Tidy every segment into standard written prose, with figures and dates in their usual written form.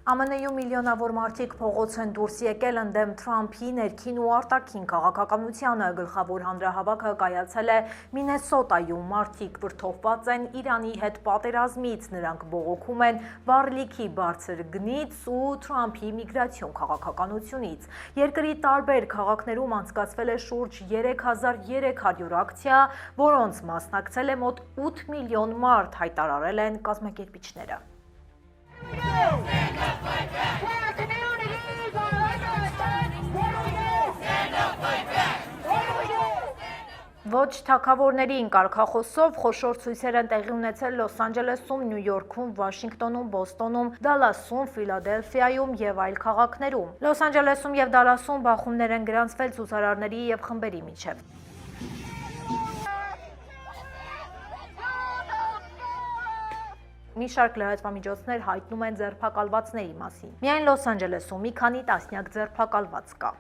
ԱՄՆ-ում միլիոնավոր մարդիկ փողոց են դուրս եկել ընդդեմ Թրամփի ներքին ու արտաքին քաղաքականությանը։ Գլխավոր հանրահավաքը կայացել է Մինեսոտայում։ Մարդիկ վրդովված են Իրանի հետ պատերազմից, նրանք բողոքում են վառելիքի բարձր գնից ու Թրամփի միգրացիոն քաղաքականությունից։ Երկրի տարբեր քաղաքներում անցկացվել է շուրջ 3300 ակցիա, որոնց մասնակցել է մոտ 8 միլիոն մարդ, հայտարարել են կազմակերպիչները։ Ոչ թագավորներին կարգախոսով խոշոր ցույցեր են տեղի ունեցել Լոս Անջելեսում, Նյու Յորքում, Վաշինգտոնում, Բոստոնում, Դալասում, Ֆիլադելֆիայում եւ այլ քաղաքներում։ Լոս Անջելեսում եւ Դալասում բախումներ են գրանցվել ցուցարարների եւ խմբերի միջև։ Մի շարք լրատվամիջոցներ հայտնում են ձերբակալվածների մասին։ Միայն Լոս Անջելեսում մի քանի տասնյակ ձերբակալված կա։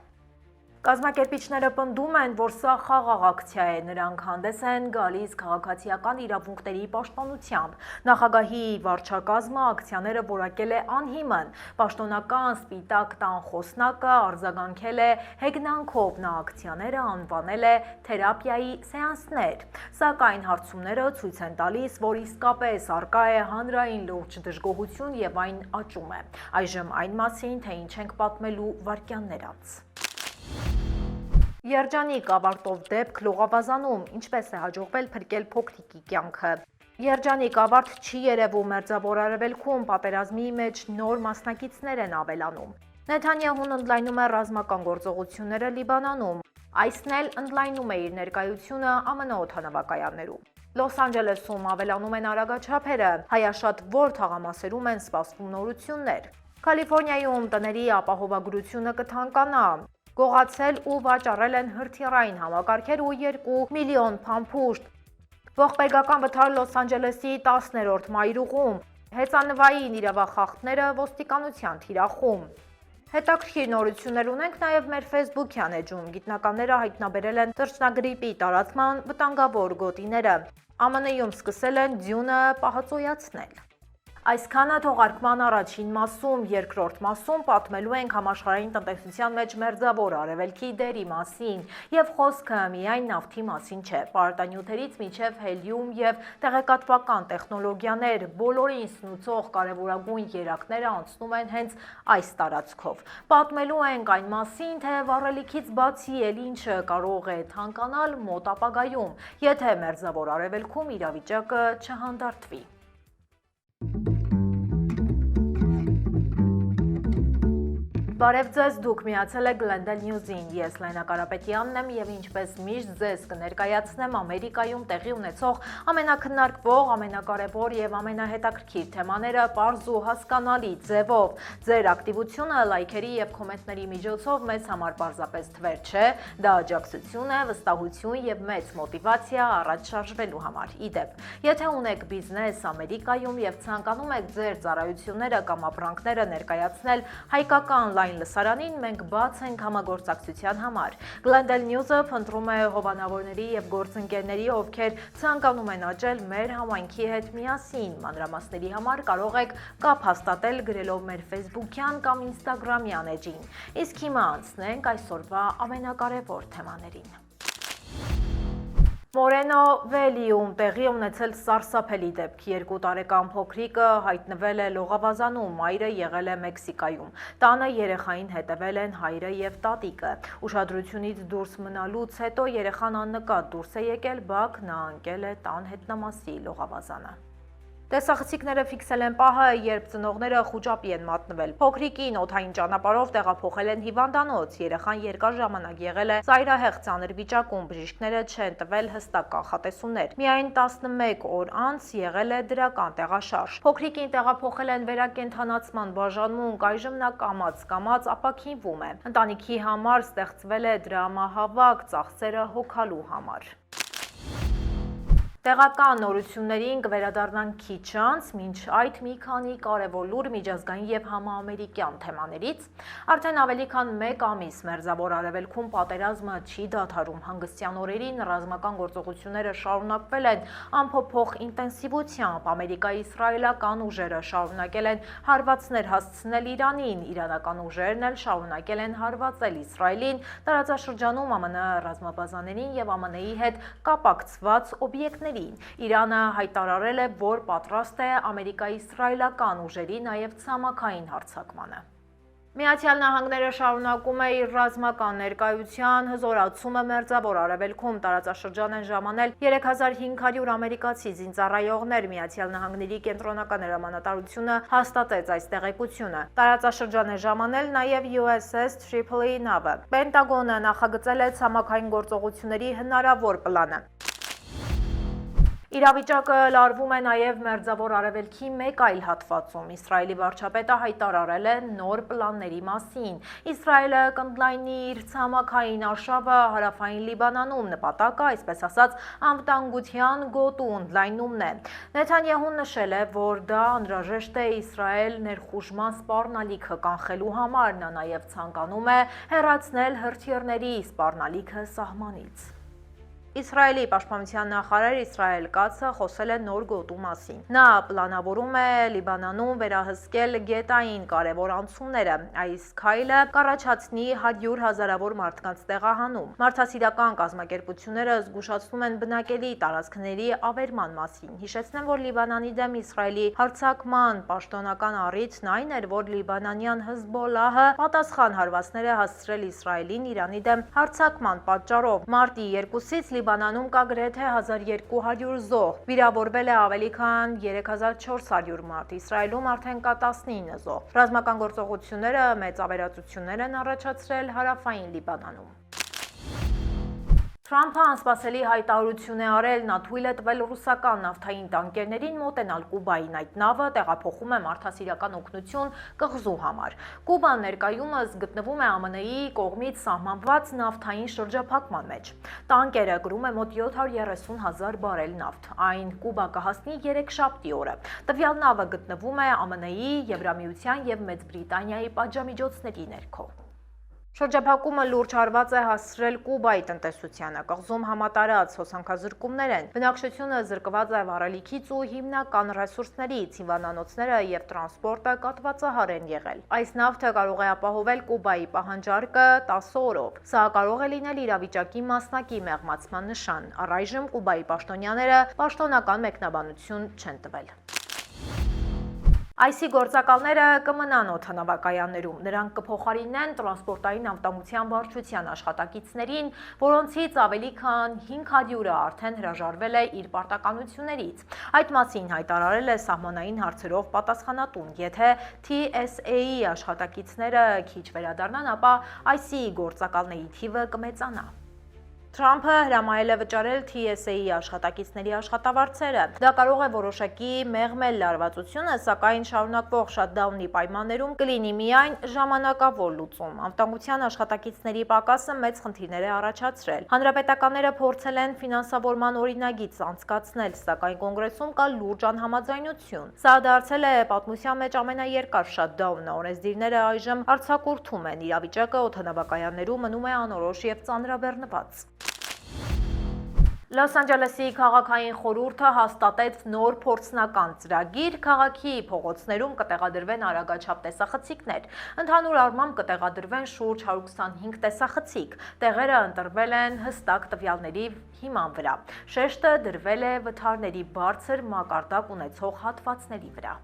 Կազմակերպիչները պնդում են, որ սա խաղաղ ակցիա է, նրանք հանդես են գալիս քաղաքացիական իրավունքների պաշտպանությամբ։ Նախագահի վարչակազմը ակցիաները որակել է անհիմն։ Պաշտոնական Սպիտակ տան խոսնակը արձագանքել է հեգնանքով, նա ակցիաները անվանել է թերապիայի սեանսներ։ Սակայն հարցումները ցույց են տալիս, որ իսկապես առկա է հանրային լուրջ դժգոհություն եւ այն աճում է։ Այժմ այն մասին, թե ինչ ենք պատմելու վայրկյաններ անց։ Երջանիկ ավարտով դեպք Լողավազանում, ինչպես է հաջողվել փրկել փոքրիկի կյանքը։ Երջանիկ ավարտ չի երևում, Մերձավոր Արևելքում պատերազմի մեջ նոր մասնակիցներ են ավելանում։ Նեթանյահուն ընդլայնում է ռազմական գործողությունները Լիբանանում, այսն էլ ընդլայնում է իր ներկայությունը ԱՄՆ օդանավակայաններում։ Լոս Անջելեսում ավելանում են արագաչափերը, հայաշատ որ թաղամասերում են սպասվում նորություններ։ Կալիֆոռնիայում տների ապահովագրությունը կթանկանա։ Գողացել ու վաճառել են հրթիռային համակարգեր ու 2 միլիոն փամփուշտ։ Ողբերգական վթար Լոս Անջելեսի 10-րդ մայրուղում, հեծանվային իրավախախտները ոստիկանության թիրախում։ Հետաքրքիր նորություններ ունենք նաև մեր Facebook-յան էջում։ Գիտնականները հայտնաբերել են թռչնագրիպի տարածման վտանգավոր գոտիները։ ԱՄՆ-ում սկսել են ձյունը պահածոյացնել։ Այսքանը թողարկման առաջին մասում, երկրորդ մասում պատմելու ենք համաշխարհային տնտեսության մեջ Մերձավոր Արևելքի դերի մասին, եւ խոսքը միայն նավթի մասին չէ։ Պարարտանյութերից մինչև հելիում եւ տեղեկատվական տեխնոլոգիաներ, բոլորին սնուցող կարևորագույն երակները անցնում են հենց այս տարածքով։ Պատմելու ենք այն մասին, թե վառելիքից բացի էլ ինչը կարող է թանկանալ մոտ ապագայում, եթե Մերձավոր Արևելքում իրավիճակը չհանդարտվի։ Բարև ձեզ, դուք միացել եք Glendale News-ին, ես Լենա Կարապետյանն եմ եւ ինչպես միշտ ձեզ կներկայացնեմ Ամերիկայում տեղի ունեցող ամենակննարկվող, ամենակարևոր եւ ամենահետաքրքիր թեմաները պարզ ու հասկանալի ձևով։ Ձեր ակտիվությունը լայքերի եւ կոմենտների միջոցով մեզ համար պարզապես թվեր չէ, դա աջակցություն է, վստահություն եւ մեծ մոտիվացիա առաջ շարժվելու համար։ Իդեպ, եթե ունեք բիզնես Ամերիկայում եւ ցանկանում եք ձեր ծառայությունները կամ ապրանքները ներկայացնել հայկական լսարանին, մենք բաց ենք համագործակցության համար։ Glendale News-ը փնտրում է հովանավորների եւ գործընկերների, ովքեր ցանկանում են աճել մեր համայնքի հետ միասին։ Մանրամասների համար կարող եք կապ հաստատել գրելով մեր Facebook-յան կամ Instagram-յան էջին։ Իսկ հիմա անցնենք այսօրվա ամենակարևոր թեմաներին։ Մորենո Վելիում տեղի ունեցել սարսափելի դեպք։ 2 տարեկան փոքրիկը հայտնվել է Լողավազանում, մայրը եղել է Մեքսիկայում։ Տանը երեխային հետևել են հայրը եւ տատիկը։ Ուշադրությունից դուրս մնալուց հետո երեխան աննկատ դուրս է եկել, բակ նա ընկել է տան հետնամասի Լողավազանը։ Տեսախցիկները ֆիքսել են պահը, երբ ծնողները խուճապի են մատնվել։ Փոքրիկին օդային ճանապարհով տեղափոխել են հիվանդանոց։ Երեխան երկար ժամանակ եղել է ծայրահեղ ծանր վիճակում, բժիշկները չեն տվել հստակ կանխատեսումներ։ Միայն 11 օր անց եղել է դրական տեղաշարժ։ Փոքրիկին տեղափոխել են վերակենդանացման բաժանմունք, այժմ նա կամաց ապաքինվում է։ Ընտանիքի համար ստեղծվել է դրամահավաք ծախսերը հոգալու համար։ Տեղական նորություններին կվերադառնանք քիչ անց, մինչ այդ մի քանի կարևոր լուր միջազգային եւ համաամերիկյան թեմաներից։ Արդեն ավելի քան 1 ամիս Մերձավոր Արևելքում պատերազմը չի դադարում։ Հանգստյան օրերին ռազմական գործողությունները շարունակվել են անփոփոխ ինտենսիվությամբ։ Ամերիկա-իսրայելական ուժերը շարունակել են հարվածներ հասցնել Իրանին, իրանական ուժերն էլ շարունակել են հարվածել Իսրայելին, տարածաշրջանում ԱՄՆ ռազմաբազաներին եւ ԱՄՆ-ի հետ կապակցված օբյեկտներ։ Իրանը հայտարարել է, որ պատրաստ է ամերիկա-իսրայելական ուժերի նաև ցամաքային հարձակմանը։ Միացյալ Նահանգները շարունակում է իր ռազմական ներկայության հզորացումը Մերձավոր Արևելքում, տարածաշրջան են ժամանել 3500 ամերիկացի զինծառայողներ։ Միացյալ Նահանգների կենտրոնական հրամանատարությունը հաստատեց այս տեղեկությունը։ Տարածաշրջան է ժամանել նաև USS Tripoli նավը։ Պենտագոնը նախագծել է ցամաքային գործողությունների հնարավոր պլանը։ Իրավիճակը լարվում է նաև Մերձավոր Արևելքի մեկ այլ հատվածում։ Իսրայելի վարչապետը հայտարարել է նոր պլանների մասին։ Իսրայելը կընդլայնի իր ցամաքային արշավը հարավային Լիբանանում, նպատակը, այսպես ասած, անվտանգության գոտու ընդլայնումն է։ Նեթանյահուն նշել է, որ դա անհրաժեշտ է Իսրայել ներխուժման սպառնալիքը կանխելու համար։ Նա նաև ցանկանում է հեռացնել հրթիռների սպառնալիքը սահմանից։ Իսրայելի պաշտպանության նախարար Իսրայել Կացը խոսել է նոր գոտու մասին։ Նա պլանավորում է Լիբանանում վերահսկել գետային կարևոր անցումները։ Այս քայլը կառաջացնի 100 հազարավոր մարդկանց տեղահանում։ Մարդասիրական կազմակերպությունները զգուշացնում են բնակելի տարածքների ավերման մասին։ Հիշեցնեմ, որ Լիբանանի դեմ Իսրայելի հարձակման պաշտոնական առիթն այն էր, որ լիբանանյան Հեզբոլլահը պատասխան հարվածներ է հասցրել Իսրայելին Իրանի դեմ հարձակման պատճառով։ Մարտի 2-ից Լիբանանում կա գրեթե 1200 զոհ, վիրավորվել է ավելի քան 3400 մարդ, Իսրայելում արդեն կա 19 զոհ։ Ռազմական գործողությունները մեծ ավերածություններ են առաջացրել հարավային Լիբանանում։ Թրամփը անսպասելի հայտարարություն է արել, նա թույլ է տվել ռուսական նավթային տանկերներին մոտենալ Կուբային։ Այդ նավը տեղափոխում է մարդասիրական օգնություն կղզու համար։ Կուբան ներկայումս գտնվում է ԱՄՆ-ի կողմից սահմանված նավթային շրջափակման մեջ։ Տանկերը կրում է մոտ 730 հազար բարել նավթ։ Այն Կուբա կհասնի 3-շաբթի օրը։ Տվյալ նավը գտնվում է ԱՄՆ-ի, Եվրամիության եւ Մեծ Բրիտանիայի պատժամիջոցների ներքո։ Շրջափակումը լուրջ հարված է հասցրել Կուբայի տնտեսությանը։ Կղզում համատարած հոսանքազրկումներ են։ Բնակչությունը զրկված է վառելիքից ու հիմնական ռեսուրսներից, հիվանդանոցները եւ տրանսպորտը կատվածահար են եղել։ Այս նավթը կարող է ապահովել Կուբայի պահանջարկը 10 օրով։ Սա կարող է լինել իրավիճակի մասնակի մեղմացման նշան։ Առայժմ Կուբայի պաշտոնյաները պաշտոնական մեկնաբանություն չեն տվել։ Այսի գործակալները կմնան օդանավակայաններում, նրանք կփոխարինեն տրանսպորտային անվտանգության վարչության աշխատակիցներին, որոնցից ավելի քան 500-ը արդեն հրաժարվել է իր պարտականություններից։ Այդ մասին հայտարարել է սահմանային հարցերով պատասխանատուն։ Եթե TSA-ի աշխատակիցները քիչ վերադառնան, ապա այսի գործակալների թիվը կմեծանա։ Թրամփը հրամայել է վճարել TSA-ի աշխատակիցների աշխատավարձերը։ Դա կարող է որոշակի մեղմել լարվածությունը, սակայն շարունակվող շատդաունի պայմաններում կլինի միայն ժամանակավոր լուծում։ Անվտանգության աշխատակիցների պակասը մեծ խնդիրներ է առաջացրել։ Հանրապետականները փորձել են ֆինանսավորման օրինագիծ անցկացնել, սակայն կոնգրեսում կա լուրջ անհամաձայնություն։ Սա դարձել է պատմության մեջ ամենաերկար շատդաունը։ Օրենսդիրները այժմ արձակուրդում են։ Իրավիճակը օդանավակայաններում մնում է անորոշ եւ ծանրաբեռնված։ Լոս Անջելեսի քաղաքային խորհուրդը հաստատեց նոր փորձնական ծրագիր, քաղաքի փողոցներում կտեղադրվեն արագաչափ տեսախցիկներ։ Ընդհանուր առմամբ կտեղադրվեն շուրջ 125 տեսախցիկ։ Տեղերը ընտրվել են հստակ տվյալների հիման վրա։ Շեշտը դրվել է վթարների բարձր մակարդակ ունեցող հատվածների վրա։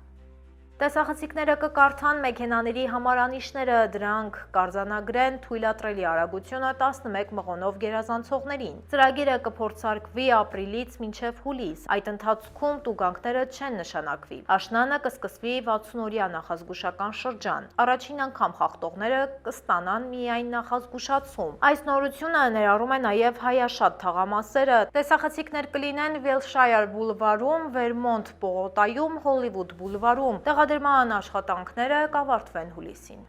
Տեսախցիկները կկարդան մեքենաների համարանիշները, դրանք կարձանագրեն թույլատրելի արագությունը 11 մղոնով գերազանցողներին։ Ծրագիրը կփորձարկվի ապրիլից մինչև հուլիս։ Այդ ընթացքում տուգանքները չեն նշանակվի։ Աշնանը կսկսվի 60-օրյա նախազգուշական շրջան։ Առաջին անգամ խախտողները կստանան միայն նախազգուշացում։ Այս նորությունը ներառում է նաև հայաշատ թաղամասերը։ Տեսախցիկներ կլինեն Վիլշայր բուլվարում, Վերմոնտ պողոտայում, Հոլիվուդ բուլվարում։ Տեղադրման աշխատանքները կավարտվեն հուլիսին։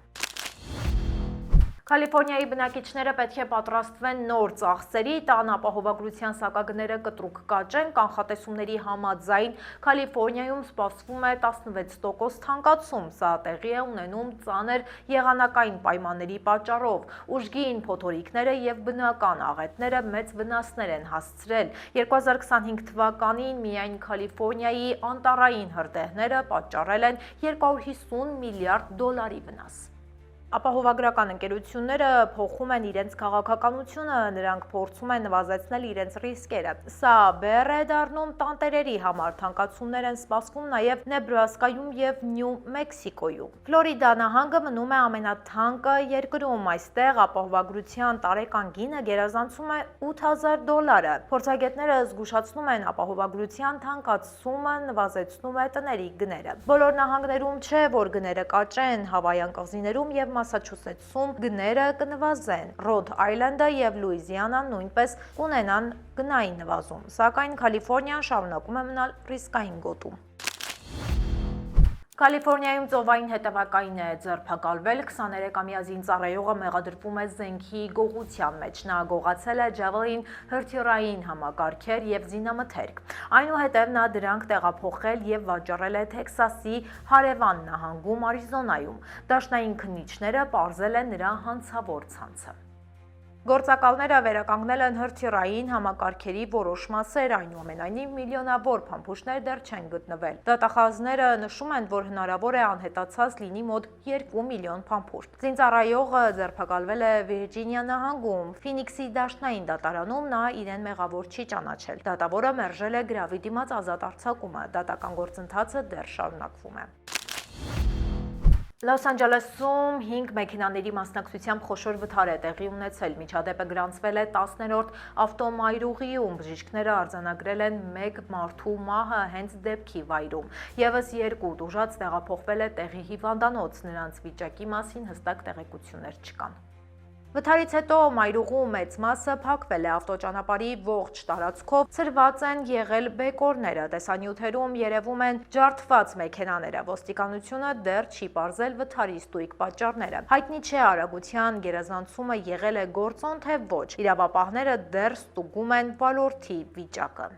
Կալիֆորնիայի բնակիչները պետք է պատրաստվեն նոր ծախսերի, տան ապահովագրության սակագները կտրուկ կաճեն, կանխատեսումների համաձայն Կալիֆորնիայում սպասվում է 16% թանկացում, սա տեղի է ունենում ծանր եղանակային պայմանների պատճառով, ուժգին փոթորիկները եւ բնական աղետները մեծ վնասներ են հասցրել։ 2025 թվականին միայն Կալիֆորնիայի անտառային հրդեհները պատճառել են $250 միլիարդ վնաս։ Ապահովագրական ընկերությունները փոխում են իրենց քաղաքականությունը, նրանք փորձում են նվազեցնել իրենց ռիսկերը։ Սա բեռ է դառնում տանտերերի համար, թանկացումներ են սպասվում նաև Նեբրասկայում եւ Նյու Մեքսիկոյում։ Ֆլորիդա նահանգը մնում է ամենաթանկը երկրում, այստեղ ապահովագրության տարեկան գինը գերազանցում է $8,000։ Փորձագետները զգուշացնում են ապահովագրության թանկացումը նվազեցնում է տների գները։ Բոլոր նահանգներում չէ, որ գները կաճեն, Հավայան կղզիներում եւ Մասաչուսեթսում գները կնվազեն, Ռոդ Այլենդը եւ Լուիզիանան նույնպես կունենան գնային նվազում, սակայն Կալիֆորնիան շարունակում է մնալ ռիսկային գոտում։ Կալիֆորնիայում ծովային հետևակային է ձերբակալվել, 23-ամյա զինծառայողը մեղադրվում է զենքի գողության մեջ, նա գողացել է Javelin հրթիռային համակարգեր եւ զինամթերք, այնուհետեւ նա դրանք տեղափոխել եւ վաճառել է Թեքսասի հարևան նահանգում Արիզոնայում, դաշնային քննիչները պարզել են նրա հանցավոր ցանցը։ Գործակալները վերականգնել են հրթիռային համակարգերի որոշ մասեր, այնուամենայնիվ միլիոնավոր փամփուշտներ դեռ չեն գտնվել։ Դատախազները նշում են, որ հնարավոր է անհետացած լինի մոտ 2 միլիոն փամփուշտ։ Զինծառայողը ձերբակալվել է Վիրջինիա նահանգում, Ֆինիքսի դաշնային դատարանում նա իրեն մեղավոր չի ճանաչել։ Դատավորը մերժել է գրավի դիմաց ազատ արձակումը, դատական գործընթացը դեռ շարունակվում է։ Լոս Անջելեսում 5 մեքենաների մասնակցությամբ խոշոր վթար է տեղի ունեցել, միջադեպը գրանցվել է 10-րդ ավտոմայրուղիում, բժիշկները արձանագրել են 1 մարդու մահը հենց դեպքի վայրում, ևս 2 տուժած տեղափոխվել է տեղի հիվանդանոց, նրանց վիճակի մասին հստակ տեղեկություններ չկան։ Վթարից հետո մայրուղու մեծ մասը փակվել է, ավտոճանապարհի ողջ տարածքով ցրված են եղել բեկորները, տեսանյութերում երևում են ջարդված մեքենաները, ոստիկանությունը դեռ չի պարզել վթարի ստույգ պատճառները, հայտնի չէ արագության գերազանցումը եղել է գործոն թե ոչ, իրավապահները դեռ ստուգում են ոլորտի վիճակը։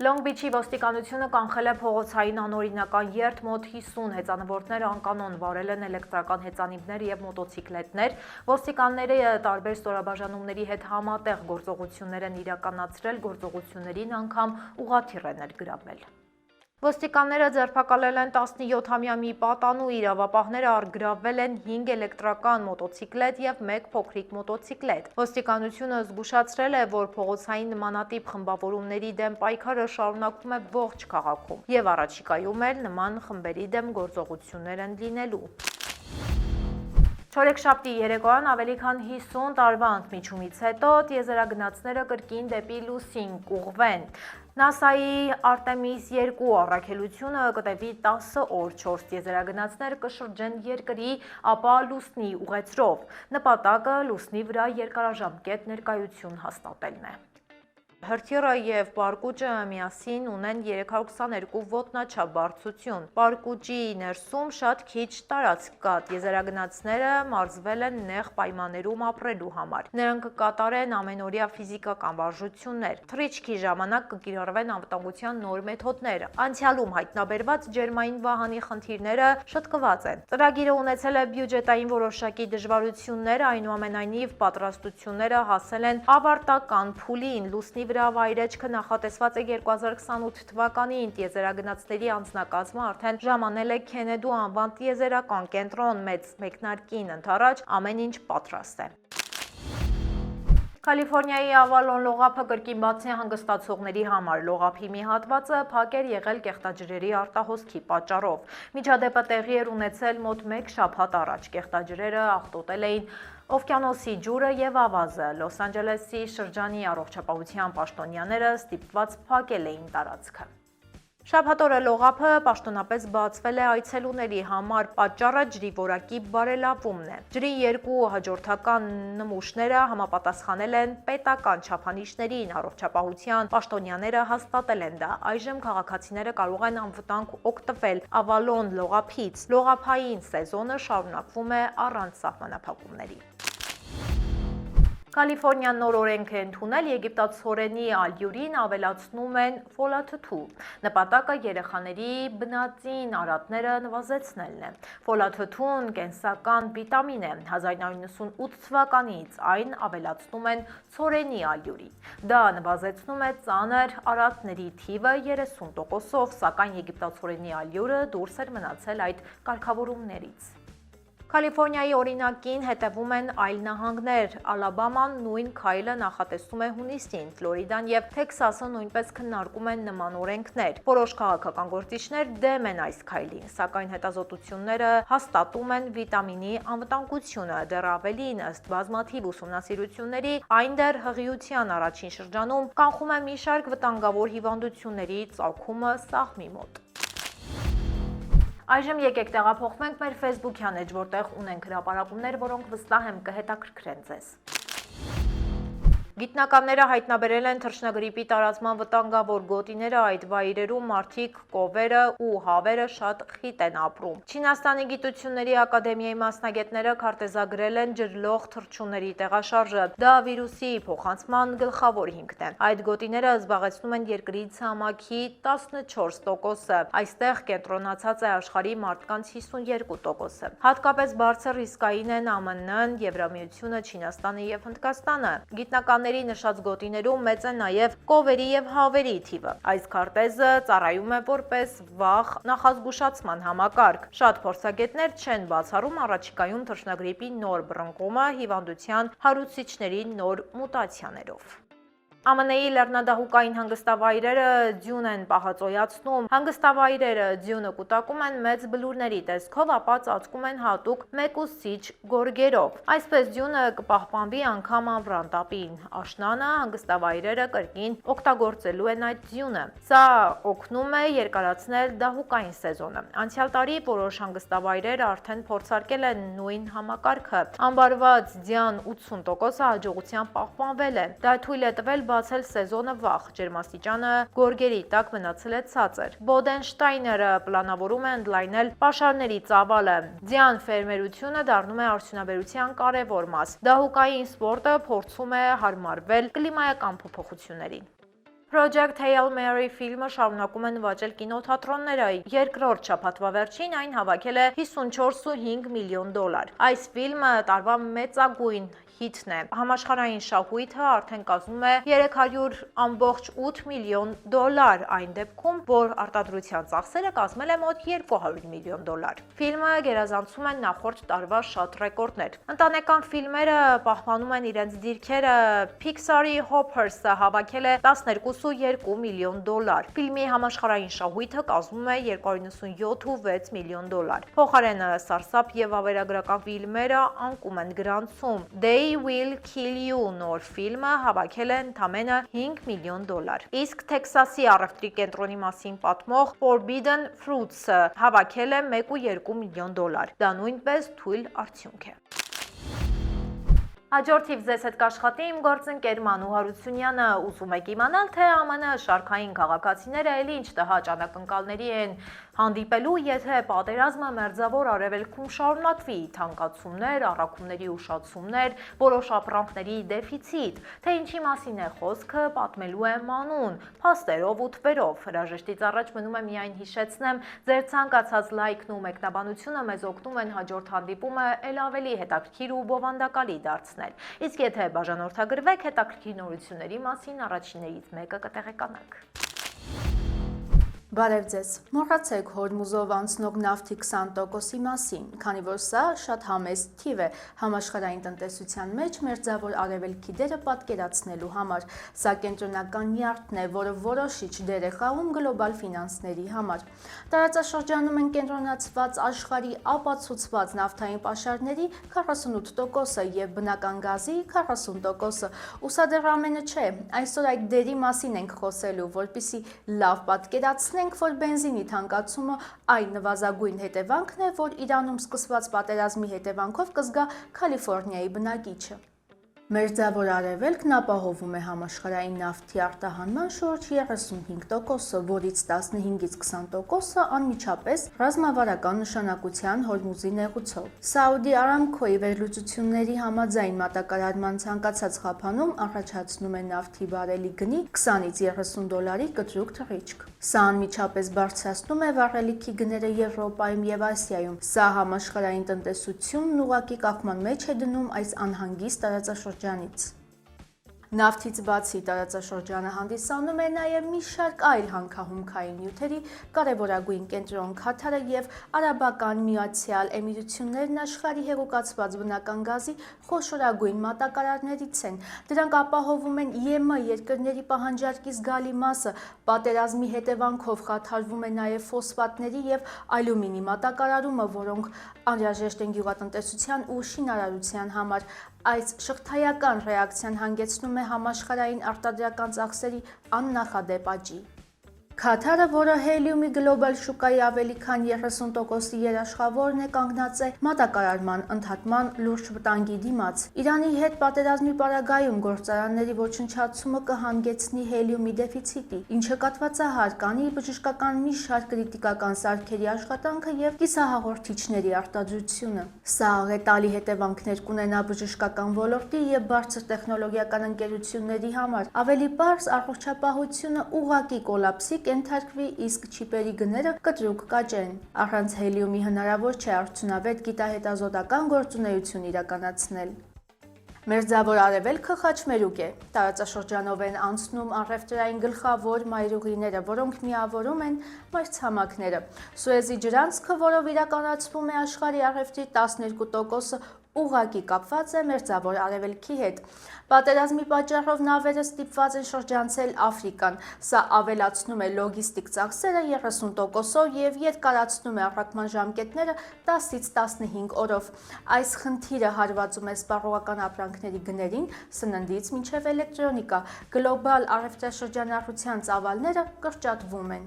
Լոնգ Բիչի ոստիկանությունը կանխել է փողոցային անօրինական երթ, մոտ 50 հեծանվորդները անկանոն վարել են էլեկտրական հեծանիվներ եւ մոտոցիկլետներ, ոստիկանները տարբեր ստորաբաժանումների հետ համատեղ գործողություններ են իրականացրել, գործողություններին անգամ ուղղաթիռ են ներգրավել։ Ոստիկանները ձերբակալել են 17-ամյա մի պատանու, իրավապահները առգրավվել են 5 էլեկտրական մոտոցիկլետ եւ 1 փոքրիկ մոտոցիկլետ։ Ոստիկանությունը զգուշացրել է, որ փողոցային նմանատիպ խմբավորումների դեմ պայքարը շարունակվում է ողջ քաղաքում եւ առաջիկայում էլ նման խմբերի դեմ գործողություններ են լինելու։ Չորեքշաբթի երեկոյան ավելի քան 50 տարվա ընդմիջումից հետո տիեզերագնացները կրկին դեպի լուսին կուղղվեն։ ՆԱՍԱ-ի Արտեմիս 2 առաքելությունը կտևի 10 օր, 4 տիեզերագնացներ կշրջեն երկրի, ապա լուսնի ուղեցրով։ Նպատակը լուսնի վրա երկարաժամկետ ներկայություն հաստատելն է։ Հրթիռը եւ պարկուճը միասին ունեն 322 ոտնաչափ բարձրություն։ Պարկուճի ներսում շատ քիչ տարածք կա։ Տիեզերագնացները մարզվել են նեղ պայմաններում ապրելու համար։ Նրանք կկատարեն ամենօրյա ֆիզիկական վարժություններ։ Թռիչքի ժամանակ կկիրառվեն անվտանգության նոր մեթոդներ։ Անցյալում հայտնաբերված ջերմային վահանի խնդիրները շտկված են։ Ծրագիրը ունեցել է բյուջետային որոշակի դժվարություններ, այնուամենայնիվ պատրաստությունները հասել են ավարտական փուլին։ Լուսնի վրա վայրեջքը նախատեսված է 2028 թվականին, տիեզերագնացների անձնակազմը արդեն ժամանել է Քենեդու անվան տիեզերական կենտրոն, մեծ մեկնարկին ընդառաջ ամեն ինչ պատրաստ է։ Կալիֆորնիայի Ավալոն լողափը կրկին բաց է հանգստացողների համար, լողափի մի հատվածը փակ էր եղել կեղտաջրերի արտահոսքի պատճառով։ Միջադեպը տեղի էր ունեցել մոտ 1 շաբաթ առաջ, կեղտաջրերը աղտոտել էին օվկիանոսի ջուրը եւ ավազը, Լոս Անջելեսի շրջանի առողջապահության պաշտոնյաները ստիպված փակել էին տարածքը։ Շաբաթօրը լողափը պաշտոնապես բացվել է այցելուների համար, պատճառը ջրի որակի բարելավումն է։ Ջրի երկու հաջորդական նմուշները համապատասխանել են պետական չափանիշներին, առողջապահության պաշտոնյաները հաստատել են դա։ Այժմ քաղաքացիները կարող են անվտանգ օգտվել Ավալոն լողափից։ Լողափային սեզոնը շարունակվում է առանց սահմանափակումների։ Կալիֆոռնիան նոր օրենք է ընդունել եգիպտացորենի ալյուրին ավելացնում են ֆոլաթթու։ Նպատակը երեխաների բնածին արատները նվազեցնելն է։ Ֆոլաթթուն կենսական վիտամին է։ 1998 թվականից այն ավելացնում են ցորենի ալյուրի։ Դա նվազեցնում է ծանր արատների թիվը 30%-ով, սակայն եգիպտացորենի ալյուրը դուրս էր մնացել այդ կարգավորումներից։ Կալիֆոռնիայի օրինակին հետևում են այլ նահանգներ։ Ալաբաման նույն քայլը նախատեսում է հունիսին, Ֆլորիդան եւ Թեքսասը նույնպես քննարկում են նման օրենքներ։ Որոշ քաղաքական գործիչներ դեմ են այս քայլին, սակայն հետազոտությունները հաստատում են վիտամինի անվտանգությունը։ Դեռ ավելին, ըստ բազմաթիվ ուսումնասիրությունների, այն դեռ հղիության առաջին շրջանում կանխում է մի շարք վտանգավոր հիվանդությունների ծագումը սաղմի մոտ։ Այժմ եկեք տեղափոխվենք մեր Facebook-յան էջ, որտեղ ունենք հրապարակումներ, որոնք վստահ եմ կհետաքրքրեն ձեզ։ Գիտնականները հայտնաբերել են թռչնագրիպի տարածման վտանգավոր գոտիները, այդ վայրերում մարդիկ, կովերը ու հավերը շատ խիտ են ապրում։ Չինաստանի գիտությունների ակադեմիայի մասնագետները քարտեզագրել են ջրլող թռչունների տեղաշարժը։ Դա վիրուսի փոխանցման գլխավոր հիմքն է։ Այդ գոտիները զբաղեցնում են երկրի ցամաքի 14%-ը։ Այստեղ կենտրոնացած է աշխարհի մարդկանց 52%-ը։ Հատկապես բարձր ռիսկային են ԱՄՆ-ն, Եվրամիությունը, Չինաստանը եւ Հնդկաստանը։ Գիտնականների նշած գոտիներում մեծ է նաև կովերի եւ հավերի թիվը։ Այս քարտեզը ծառայում է որպես վաղ նախազգուշացման համակարգ։ Շատ փորձագետներ չեն բացառում առաջիկայում թռչնագրիպի նոր բռնկումը հիվանդության հարուցիչների նոր մուտացիաներով։ ԱՄՆ-ի լեռնադահուկային հանգստավայրերը ձյուն են պահածոյացնում։ Հանգստավայրերը ձյունը կուտակում են մեծ բլուրների տեսքով, ապա ծածկում են հատուկ մեկուսիչ գորգերով։ Այսպես ձյունը կպահպանվի անգամ ամռան տապին։ Աշնանը հանգստավայրերը կրկին օգտագործելու են այդ ձյունը։ Սա օգնում է երկարացնել դահուկային սեզոնը։ Անցյալ տարի որոշ հանգստավայրեր արդեն փորձարկել են նույն համակարգը։ Ամբարված ձյան 80%-ը հաջողությամբ պահպանվել է։ Դա թույլ է տվել բացել սեզոնը վաղ, ջերմաստիճանը գորգերի տակ մնացել է ցածր։ Բոդենշտայները պլանավորում է ընդլայնել պաշարների ծավալը։ Ձյան ֆերմերությունը դառնում է արդյունաբերության կարևոր մաս։ Դահուկային սպորտը փորձում է հարմարվել կլիմայական փոփոխություններին։ Project Hail Mary ֆիլմը շարունակում է նվաճել կինոթատրոնները։ Երկրորդ շաբաթվա վերջին այն հավաքել է $54.5 միլիոն։ Այս ֆիլմը տարվա մեծագույն հիթն է։ Համաշխարհային շահույթը արդեն կազմում է $300.8 միլիոն, այն դեպքում, որ արտադրության ծախսերը կազմել է մոտ $200 միլիոն։ Ֆիլմը գերազանցում է նախորդ տարվա շատ ռեկորդներ։ Ընտանեկան ֆիլմերը պահպանում են իրենց դիրքերը։ Pixar-ի Hoppers-ը հավաքել է $12.2 միլիոն։ Ֆիլմի համաշխարհային շահույթը կազմում է $297.6 միլիոն։ Փոխարենը սարսափ եւ ավերագրական ֆիլմերը անկում են գրանցում։ They Will Kill You նոր ֆիլմը հավաքել է ընդամենը $5 միլիոն։ Իսկ Թեքսասի առևտրի կենտրոնի մասին պատմող Forbidden Fruits-ը հավաքել է $1.2 միլիոն։ Դա նույնպես թույլ արդյունք է։ Հաջորդ թիվ ձեզ հետ կաշխատի իմ գործընկեր Մանու Հարությունյանը։ Ուզում եք իմանալ, թե ԱՄՆ շարքային քաղաքացիները էլի ինչ տհաճ անակնկալների են հանդիպելու, եթե պատերազմը մերձավոր արևելքում շարունակվի, թանկացումներ, առաքումների ուշացումներ, որոշ ապրանքների դեֆիցիտ, թե ինչի մասին է խոսքը, պատմելու է Մանուն, փաստերով ու թվերով։ Հրաժեշտից առաջ մնում է միայն հիշեցնեմ, ձեր ցանկացած լայքն ու մեկնաբանությունը մեզ օգնում են հաջորդ հանդիպումը ել ավելի հետաքրքիր ու բովանդակալի դարձնել։ Իսկ եթե բաժանորդագրվեք, հետաքրքիր նորությունների մասին առաջիններից մեկը կտեղեկանանք։ Բարև ձեզ։ Մոռացեք Հորմուզով անցնող նավթի 20%-ի մասին, քանի որ սա շատ համեստ թիվ է համաշխարհային տնտեսության մեջ մերձավոր արևելքի դերը պատկերացնելու համար։ Սա կենտրոնական նյարդն է, որը որոշիչ դեր է խաղում գլոբալ ֆինանսների համար։ Տարածաշրջանում են կենտրոնացված աշխարհի ապացուցված նավթային պաշարների 48%-ը եւ բնական գազի 40%-ը։ Ու սա դեռ ամենը չէ։ Այսօր այդ դերի մասին ենք խոսելու, որպեսզի լավ պատկերացնենք ենք, որ բենզինի թանկացումը այն նվազագույն հետևանքն է, որ Իրանում սկսված պատերազմի հետևանքով կզգա Կալիֆոռնիայի բնակիչը։ Մերձավոր Արևելքն ապահովում է համաշխարհային նավթի արտահանման շուրջ 35%, որից 15-ից 20%-ը անմիջապես ռազմավարական նշանակության Հորմուզի նեղուցով։ Սաուդի Արամքոյի վերլուծությունների համաձայն մատակարարման ցանկացած խափանում առաջացնում է նավթի բարելի գնի 20-ից 30 դոլարի կտրուկ թռիչք։ Սա անմիջապես բարձրացնում է վառելիքի գները Եվրոպայում եւ Ասիայում։ Սա համաշխարհային տնտեսությունն ուղղակի կախման մեջ է դնում այս անհանգիստ տարածաշրջանից։ Նավթից բացի տարածաշրջանը հանդիսանում է նաև մի շարք այլ հանքահումքային նյութերի կարևորագույն կենտրոն Քաթարը եւ Արաբական Միացյալ Էմիրություններն աշխարհի հեղուկացված բնական գազի խոշորագույն մատակարարներից են։ Դրանք ապահովում են ԵՄ երկրների պահանջարկի զգալի մասը, պատերազմի հետևանքով խաթարվում է նաև ֆոսֆատների եւ ալյումինի մատակարարումը, որոնք անհրաժեշտ են գյուղատնտեսության ու շինարարության համար։ Այս շղթայական ռեակցիան հանգեցնում է համաշխարհային արտադրական ծախսերի աննախադեպ աճի։ Քաթարը, որը հելիումի գլոբալ շուկայի ավելի քան 30%-ի երաշխավորն է, կանգնած է մատակարարման ընդհատման լուրջ վտանգի դիմաց։ Իրանի հետ պատերազմի պարագայում գործարանների ոչնչացումը կհանգեցնի հելիումի դեֆիցիտի, ինչը կաթվածահար կանի բժշկական մի շարք կրիտիկական սարքերի աշխատանքը եւ կիսահաղորդիչների արտադրությունը։ Սա աղետալի հետևանքներ կունենա բժշկական ոլորտի եւ բարձր տեխնոլոգիական ընկերությունների համար։ Ավելի պարզ, առողջապահությունը ուղղակի կոլապսի կենթարկվի, իսկ չիպերի գները կտրուկ կաճեն։ Առանց հելիումի հնարավոր չէ արդյունավետ գիտահետազոտական գործունեություն իրականացնել։ Մերձավոր Արևելքը խաչմերուկ է։ Տարածաշրջանով են անցնում առևտրային գլխավոր մայրուղիները, որոնք միավորում են մայրցամաքները։ Սուեզի ջրանցքը, որով իրականացվում է աշխարհի առևտրի 12%-ը, ուղղակի կապված է Մերձավոր Արևելքի հետ։ Պատերազմի պատճառով նավերը ստիպված են շրջանցել Աֆրիկան։ Սա ավելացնում է լոգիստիկ ծախսերը 30%-ով եւ երկարացնում է առաքման ժամկետները 10-ից 15 օրով։ Այս խնդիրը հարվածում է սպառողական ապրանքների գներին, սննդից մինչև էլեկտրոնիկա։ Գլոբալ առևտրաշրջանառության ծավալները կրճատվում են։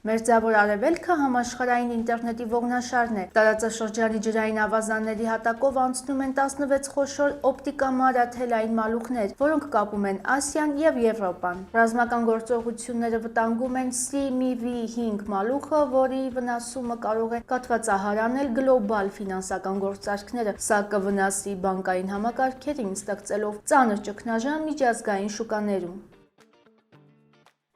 Մերձավոր Արևելքը համաշխարհային ինտերնետի ողնաշարն է։ Տարածաշրջանի ջրային ավազանների հատակով անցնում են 16 խոշոր օպտիկամարաթելային մալուխներ, որոնք կապում են Ասիան եւ Եվրոպան։ Ռազմական գործողությունները վտանգում են CMV-5 մալուխը, որի վնասումը կարող է կաթվածահար անել գլոբալ ֆինանսական գործարքները։ Սա կվնասի բանկային համակարգերին, ստեղծելով ծանր ճգնաժամ միջազգային շուկաներում։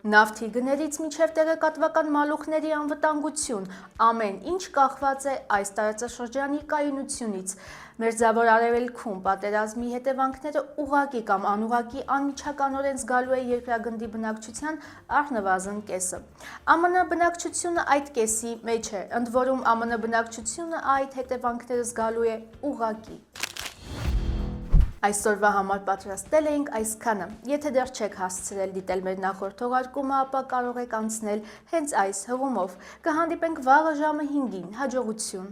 Նավթի գներից մինչև տեղեկատվական մալուխների անվտանգություն, ամեն ինչ կախված է այս տարածաշրջանի կայունությունից։ Մերձավոր Արևելքում պատերազմի հետևանքները ուղղակի կամ անուղղակի անմիջականորեն զգալու է երկրագնդի բնակչության առնվազն կեսը։ ԱՄՆ բնակչությունը այդ կեսի մեջ է, ընդ որում ԱՄՆ բնակչությունը այդ հետևանքները զգալու է ուղղակի։ Այսօրվա համար պատրաստել էինք այսքանը։ Եթե դեռ չեք հասցրել դիտել մեր նախորդ թողարկումը, ապա կարող եք անցնել հենց այս հղումով։ Կհանդիպենք վաղը ժամը 5-ին։ Հաջողություն։